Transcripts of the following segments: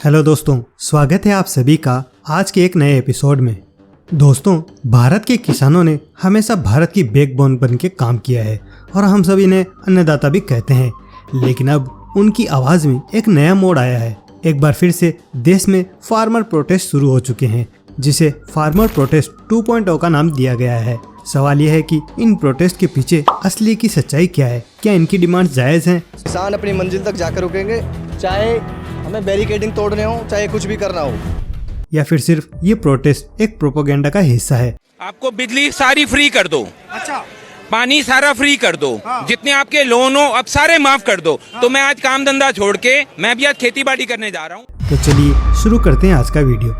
Hello दोस्तों, स्वागत है आप सभी का आज के एक नए एपिसोड में। दोस्तों, भारत के किसानों ने हमेशा भारत की बैकबोन बन के काम किया है और हम सभी इन्हें अन्नदाता भी कहते हैं। लेकिन अब उनकी आवाज़ में एक नया मोड़ आया है। एक बार फिर से देश में फार्मर प्रोटेस्ट शुरू हो चुके हैं, जिसे फार्मर प्रोटेस्ट 2.0 का नाम दिया गया है। सवाल यह है कि इन प्रोटेस्ट के पीछे असली की सच्चाई क्या है? क्या इनकी डिमांड जायज़ हैं? किसान अपनी मंजिल तक जाकर रुकेंगे, चाहे हमें बैरिकेडिंग तोड़ने हो, चाहे कुछ भी करना हो, या फिर सिर्फ ये प्रोटेस्ट एक प्रोपेगेंडा का हिस्सा है? आपको बिजली सारी फ्री कर दो, अच्छा पानी सारा फ्री कर दो, जितने आपके लोन हो अब सारे माफ कर दो, तो मैं आज काम धंधा छोड़ के मैं भी आज खेती बाड़ी करने जा रहा हूँ। तो चलिए शुरू करते हैं आज का वीडियो।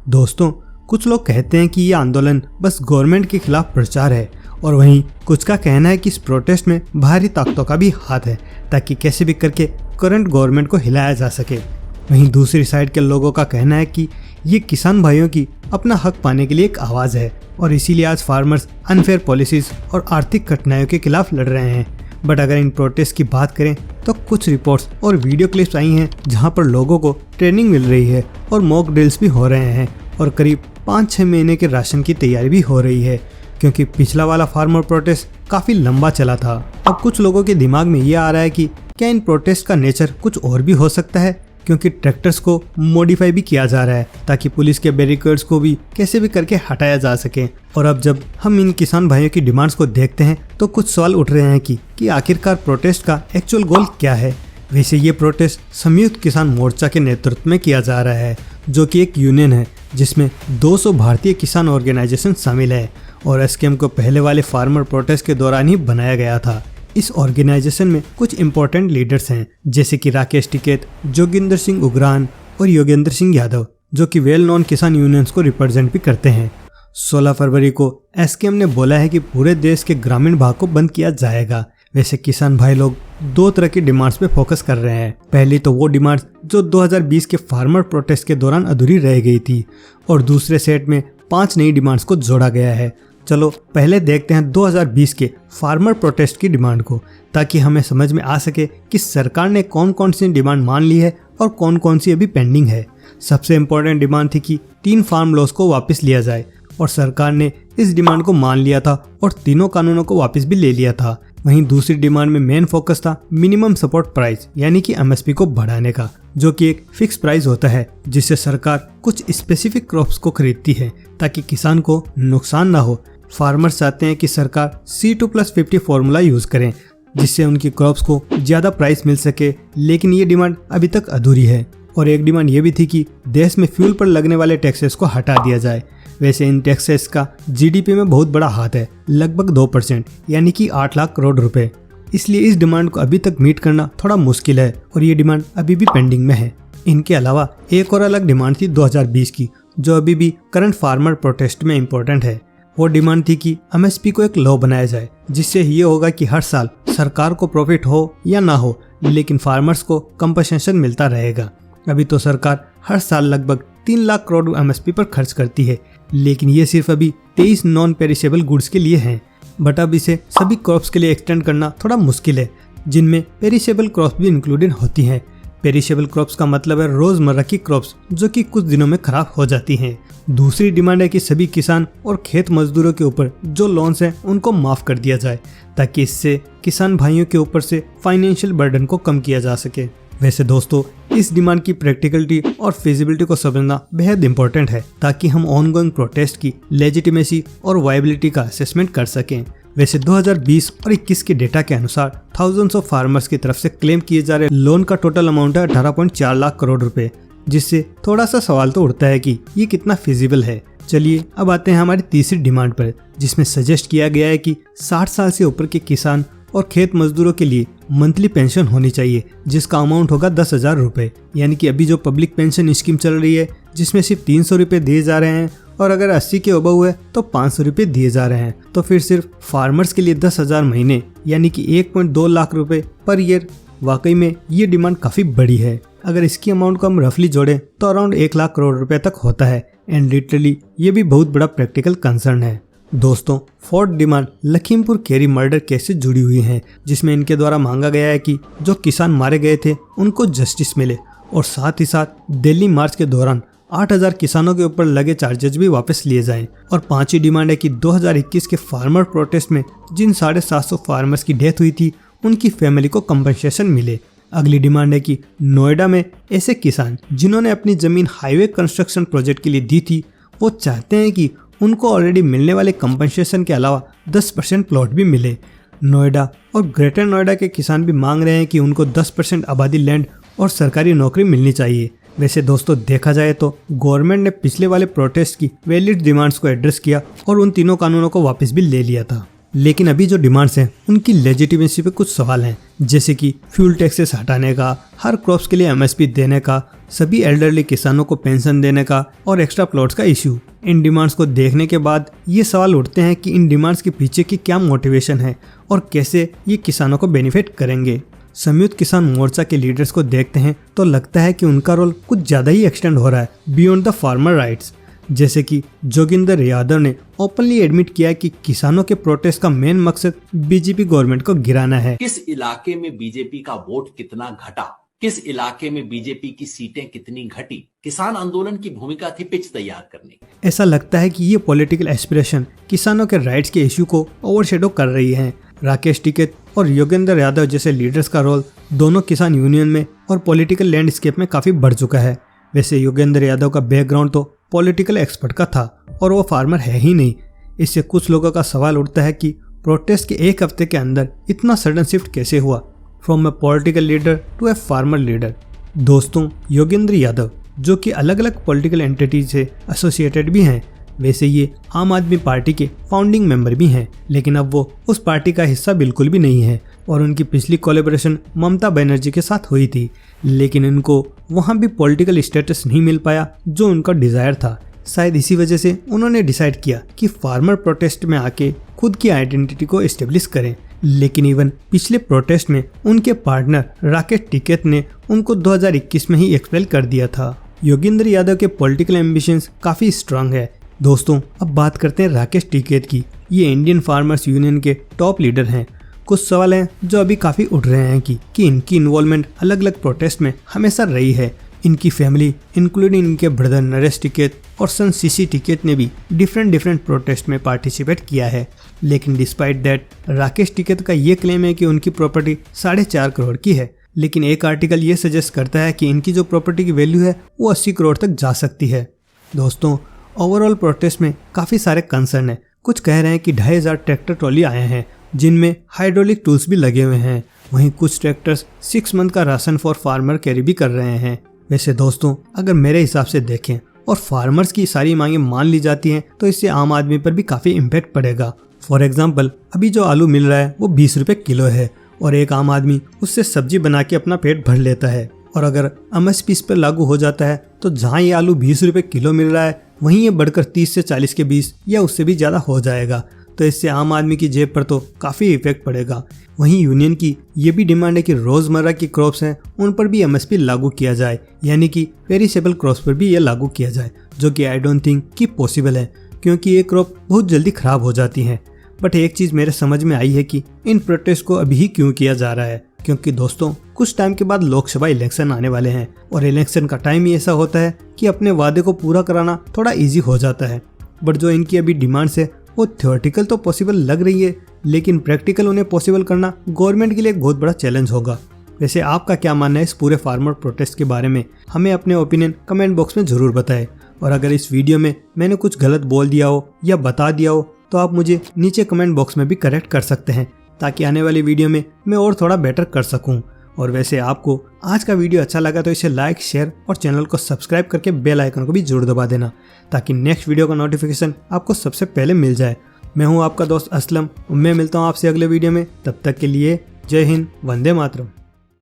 दोस्तों, कुछ लोग कहते हैं कि ये आंदोलन बस गवर्नमेंट के खिलाफ प्रचार है, और वहीं कुछ का कहना है कि इस प्रोटेस्ट में बाहरी ताकतों का भी हाथ है, ताकि कैसे भी करके करंट गवर्नमेंट को हिलाया जा सके। वहीं दूसरी साइड के लोगों का कहना है कि ये किसान भाइयों की अपना हक पाने के लिए एक आवाज़ है, और इसीलिए आज फार्मर्स अनफेयर पॉलिसीज और आर्थिक कठिनाइयों के खिलाफ लड़ रहे हैं। बट अगर इन प्रोटेस्ट की बात करें तो कुछ रिपोर्ट्स और वीडियो क्लिप्स आई हैं जहां पर लोगों को ट्रेनिंग मिल रही है और मॉक ड्रिल्स भी हो रहे हैं, और करीब 5-6 महीने के राशन की तैयारी भी हो रही है, क्योंकि पिछला वाला फार्मर प्रोटेस्ट काफ़ी लंबा चला था। अब कुछ लोगों के दिमाग में ये आ रहा है कि क्या इन प्रोटेस्ट का नेचर कुछ और भी हो सकता है, क्योंकि ट्रैक्टर्स को मॉडिफाई भी किया जा रहा है ताकि पुलिस के बैरिकेड्स को भी कैसे भी करके हटाया जा सके। और अब जब हम इन किसान भाइयों की डिमांड्स को देखते हैं तो कुछ सवाल उठ रहे हैं कि आखिरकार प्रोटेस्ट का एक्चुअल गोल क्या है। वैसे ये प्रोटेस्ट संयुक्त किसान मोर्चा के नेतृत्व में किया जा रहा है, जो कि एक यूनियन है जिसमें 200 भारतीय किसान ऑर्गेनाइजेशन शामिल है, और एसकेएम को पहले वाले फार्मर प्रोटेस्ट के दौरान ही बनाया गया था। इस ऑर्गेनाइजेशन में कुछ इंपॉर्टेंट लीडर्स हैं, जैसे कि राकेश टिकैत, जोगिंदर सिंह उग्रान और योगेंद्र सिंह यादव, जो कि वेल नोन किसान यूनियंस को रिप्रेजेंट भी करते हैं। 16 फरवरी को एसकेएम ने बोला है कि पूरे देश के ग्रामीण भाग को बंद किया जाएगा। वैसे किसान भाई लोग 2 तरह की डिमांड्स पे फोकस कर रहे हैं। पहली तो वो डिमांड्स जो 2020 के फार्मर प्रोटेस्ट के दौरान अधूरी रह गई थी, और दूसरे सेट में 5 नई डिमांड्स को जोड़ा गया है। चलो पहले देखते हैं 2020 के फार्मर प्रोटेस्ट की डिमांड को, ताकि हमें समझ में आ सके कि सरकार ने कौन कौन सी डिमांड मान ली है और कौन कौन सी अभी पेंडिंग है। सबसे इम्पोर्टेंट डिमांड थी कि 3 फार्म लॉस को वापस लिया जाए, और सरकार ने इस डिमांड को मान लिया था और तीनों कानूनों को वापस भी ले लिया था। वहीं दूसरी डिमांड में मेन फोकस था मिनिमम सपोर्ट प्राइस, यानी कि एमएसपी को बढ़ाने का, जो कि एक फिक्स प्राइस होता है जिससे सरकार कुछ स्पेसिफिक क्रॉप्स को खरीदती है ताकि किसान को नुकसान ना हो। फार्मर्स चाहते हैं कि सरकार C2+50 फॉर्मूला यूज करें, जिससे उनकी क्रॉप्स को ज्यादा प्राइस मिल सके, लेकिन ये डिमांड अभी तक अधूरी है। और एक डिमांड ये भी थी कि देश में फ्यूल पर लगने वाले टैक्सेस को हटा दिया जाए। वैसे इन टैक्सेस का जीडीपी में बहुत बड़ा हाथ है, लगभग 2%, यानी कि 8 लाख करोड़ रुपए। इसलिए इस डिमांड को अभी तक मीट करना थोड़ा मुश्किल है, और ये डिमांड अभी भी पेंडिंग में है। इनके अलावा एक और अलग डिमांड थी 2020 की, जो अभी भी करंट फार्मर प्रोटेस्ट में इम्पोर्टेंट है। वो डिमांड थी कि एमएसपी को एक लॉ बनाया जाए, जिससे ये होगा कि हर साल सरकार को प्रॉफिट हो या ना हो, लेकिन फार्मर्स को कंपनसेशन मिलता रहेगा। अभी तो सरकार हर साल लगभग 3 लाख करोड़ एमएसपी पर खर्च करती है, लेकिन ये सिर्फ अभी 23 नॉन पेरिशेबल गुड्स के लिए हैं। बट अब इसे सभी क्रॉप्स के लिए एक्सटेंड करना थोड़ा मुश्किल है, जिनमें पेरिशेबल क्रॉप्स भी इंक्लूडेड होती हैं। पेरिशेबल क्रॉप्स का मतलब है रोजमर्रा की क्रॉप्स, जो कि कुछ दिनों में खराब हो जाती हैं। दूसरी डिमांड है कि सभी किसान और खेत मजदूरों के ऊपर जो लोन्स हैं उनको माफ कर दिया जाए, ताकि इससे किसान भाइयों के ऊपर से फाइनेंशियल बर्डन को कम किया जा सके। वैसे दोस्तों, इस डिमांड की प्रैक्टिकलिटी और फिजिबिलिटी को समझना बेहद इंपॉर्टेंट है, ताकि हम ऑनगोइंग प्रोटेस्ट की लेजिटिमेसी और वायबिलिटी का असेसमेंट कर सकें। वैसे 2020 और 21 के डेटा के अनुसार थाउजेंड्स ऑफ फार्मर्स की तरफ से क्लेम किए जा रहे लोन का टोटल अमाउंट है 18.4 लाख करोड़ रुपए, जिससे थोड़ा सा सवाल तो उठता है कि ये कितना फिजिबल है। चलिए अब आते हैं हमारी तीसरी डिमांड पर, जिसमें सजेस्ट किया गया है कि 60 साल से ऊपर के किसान और खेत मजदूरों के लिए मंथली पेंशन होनी चाहिए, जिसका अमाउंट होगा 10,000 रुपए। यानी कि अभी जो पब्लिक पेंशन स्कीम चल रही है, जिसमें सिर्फ 300 रुपए दिए जा रहे हैं, और अगर 80 के अबव है तो 500 रुपए दिए जा रहे हैं, तो फिर सिर्फ फार्मर्स के लिए 10,000 महीने, यानी कि 1.2 लाख रुपए पर ईयर। वाकई में ये डिमांड काफी बड़ी है। अगर इसकी अमाउंट को हम रफली जोड़ें तो अराउंड 1 लाख करोड़ रुपए तक होता है, एंड लिटरली ये भी बहुत बड़ा प्रैक्टिकल कंसर्न है। दोस्तों, fourth demand Lakhimpur Kheri murder case से जुड़ी हुई है, जिसमें इनके द्वारा मांगा गया है कि जो किसान मारे गए थे उनको जस्टिस मिले और साथ ही साथ दिल्ली मार्च के दौरान 8000 किसानों के ऊपर लगे चार्जेज भी वापस लिए जाएं। और पांचवी डिमांड है कि 2021 के फार्मर प्रोटेस्ट में जिन 750 फार्मर्स की डेथ हुई थी उनकी फैमिली को कंपनसेशन मिले। अगली डिमांड है कि नोएडा में ऐसे किसान जिन्होंने अपनी जमीन हाईवे कंस्ट्रक्शन प्रोजेक्ट के लिए दी थी वो चाहते हैं कि उनको ऑलरेडी मिलने वाले कंपनसेशन के अलावा 10% प्लॉट भी मिले। नोएडा और ग्रेटर नोएडा के किसान भी मांग रहे हैं कि उनको 10% आबादी लैंड और सरकारी नौकरी मिलनी चाहिए। वैसे दोस्तों देखा जाए तो गवर्नमेंट ने पिछले वाले प्रोटेस्ट की वैलिड डिमांड्स को एड्रेस किया और उन तीनों कानूनों को वापस भी ले लिया था। लेकिन अभी जो डिमांड्स हैं उनकी लेजिटिमेसी पे कुछ सवाल हैं, जैसे कि फ्यूल टैक्सेस हटाने का, हर क्रॉप्स के लिए एमएसपी देने का, सभी एल्डरली किसानों को पेंशन देने का और एक्स्ट्रा प्लॉट्स का इश्यू। इन डिमांड्स को देखने के बाद ये सवाल उठते हैं कि इन डिमांड्स के पीछे की क्या मोटिवेशन है और कैसे ये किसानों को बेनिफिट करेंगे। संयुक्त किसान मोर्चा के लीडर्स को देखते हैं तो लगता है कि उनका रोल कुछ ज़्यादा ही एक्सटेंड हो रहा है बियॉन्ड द फार्मर राइट्स। जैसे कि जोगिंदर यादव ने ओपनली एडमिट किया कि किसानों के प्रोटेस्ट का मेन मकसद बीजेपी गवर्नमेंट को गिराना है। किस इलाके में बीजेपी का वोट कितना घटा, किस इलाके में बीजेपी की सीटें कितनी घटी, किसान आंदोलन की भूमिका थी पिच तैयार करने। ऐसा लगता है कि ये पॉलिटिकल एस्पिरेशन किसानों के राइट्स के इश्यू को ओवरशैडो कर रही है। राकेश टिकैत और योगेंद्र यादव जैसे लीडर्स का रोल दोनों किसान यूनियन में और पॉलिटिकल लैंडस्केप में काफी बढ़ चुका है। वैसे योगेंद्र यादव का बैकग्राउंड तो पॉलिटिकल एक्सपर्ट का था और वो फार्मर है ही नहीं। इससे कुछ लोगों का सवाल उठता है कि प्रोटेस्ट के एक हफ्ते के अंदर इतना सडन शिफ्ट कैसे हुआ from a political leader to a farmer leader. दोस्तों योगेंद्र यादव जो कि अलग अलग पॉलिटिकल एंटिटीज से एसोसिएटेड भी हैं, वैसे ये आम आदमी पार्टी के फाउंडिंग मेंबर भी हैं, लेकिन अब वो उस पार्टी का हिस्सा बिल्कुल भी नहीं है और उनकी पिछली कोलैबोरेशन ममता बनर्जी के साथ हुई थी, लेकिन इनको वहाँ भी पॉलिटिकल स्टेटस नहीं मिल पाया जो उनका डिजायर था। शायद इसी वजह से उन्होंने डिसाइड किया कि फार्मर प्रोटेस्ट में आके खुद की आइडेंटिटी को एस्टेब्लिश करें। लेकिन इवन पिछले प्रोटेस्ट में उनके पार्टनर राकेश टिकैत ने उनको 2021 में ही एक्सपेल कर दिया था। योगेंद्र यादव के पॉलिटिकल एम्बिशंस काफी स्ट्रांग है। दोस्तों अब बात करते हैं राकेश टिकैत की। ये इंडियन फार्मर्स यूनियन के टॉप लीडर हैं। कुछ सवाल हैं जो अभी काफी उठ रहे हैं कि इनकी इन्वॉल्वमेंट अलग अलग प्रोटेस्ट में हमेशा रही है। इनकी फैमिली इंक्लूडिंग इनके ब्रदर नरेश टिकैत और सन सीसी टिकैत ने भी डिफरेंट प्रोटेस्ट में पार्टिसिपेट किया है। लेकिन डिस्पाइट दैट राकेश टिकैत का ये क्लेम है कि उनकी प्रॉपर्टी 4.5 करोड़ की है, लेकिन एक आर्टिकल ये सजेस्ट करता है कि इनकी जो प्रॉपर्टी की वैल्यू है वो 80 करोड़ तक जा सकती है। दोस्तों ओवरऑल प्रोटेस्ट में काफी सारे कंसर्न है। कुछ कह रहे हैं कि 2500 ट्रैक्टर ट्रॉली आए हैं जिनमें हाइड्रोलिक टूल्स भी लगे हुए हैं। वहीं कुछ ट्रैक्टर्स 6 मंथ का राशन फॉर फार्मर कैरी भी कर रहे हैं। वैसे दोस्तों अगर मेरे हिसाब से देखें और फार्मर्स की सारी मांगे मान ली जाती हैं तो इससे आम आदमी पर भी काफी इम्पैक्ट पड़ेगा। फॉर एग्जाम्पल अभी जो आलू मिल रहा है वो 20 रुपए किलो है और एक आम आदमी उससे सब्जी बना के अपना पेट भर लेता है। और अगर एमएसपी इस पर लागू हो जाता है तो जहाँ ये आलू 20 रुपए किलो मिल रहा है वहीं ये बढ़कर 30 से 40 के बीच या उससे भी ज़्यादा हो जाएगा। तो इससे आम आदमी की जेब पर तो काफ़ी इफेक्ट पड़ेगा। वहीं यूनियन की ये भी डिमांड है कि रोज़मर्रा की क्रॉप्स हैं उन पर भी एमएसपी लागू किया जाए, यानी कि पेरिसेबल क्रॉप्स पर भी ये लागू किया जाए, जो कि आई डोंट थिंक कि पॉसिबल है क्योंकि ये क्रॉप बहुत जल्दी ख़राब हो जाती हैं। बट एक चीज़ मेरे समझ में आई है कि इन प्रोटेस्ट को अभी ही क्यों किया जा रहा है, क्योंकि दोस्तों कुछ टाइम के बाद लोकसभा इलेक्शन आने वाले हैं और इलेक्शन का टाइम ही ऐसा होता है कि अपने वादे को पूरा कराना थोड़ा इजी हो जाता है। बट जो इनकी अभी डिमांड्स है वो थ्योरेटिकल तो पॉसिबल लग रही है, लेकिन प्रैक्टिकल उन्हें पॉसिबल करना गवर्नमेंट के लिए एक बहुत बड़ा चैलेंज होगा। वैसे आपका क्या मानना है इस पूरे फार्मर प्रोटेस्ट के बारे में? हमें अपने ओपिनियन कमेंट बॉक्स में ज़रूर बताएं। और अगर इस वीडियो में मैंने कुछ गलत बोल दिया हो या बता दिया हो तो आप मुझे नीचे कमेंट बॉक्स में भी करेक्ट कर सकते हैं, ताकि आने वाली वीडियो में मैं और थोड़ा बेटर कर सकूं। और वैसे आपको आज का वीडियो अच्छा लगा तो इसे लाइक, शेयर और चैनल को सब्सक्राइब करके बेल आइकन को भी जरूर दबा देना, ताकि नेक्स्ट वीडियो का नोटिफिकेशन आपको सबसे पहले मिल जाए। मैं हूं आपका दोस्त असलम, मैं मिलता हूं आपसे अगले वीडियो में। तब तक के लिए जय हिंद, वंदे मातरम।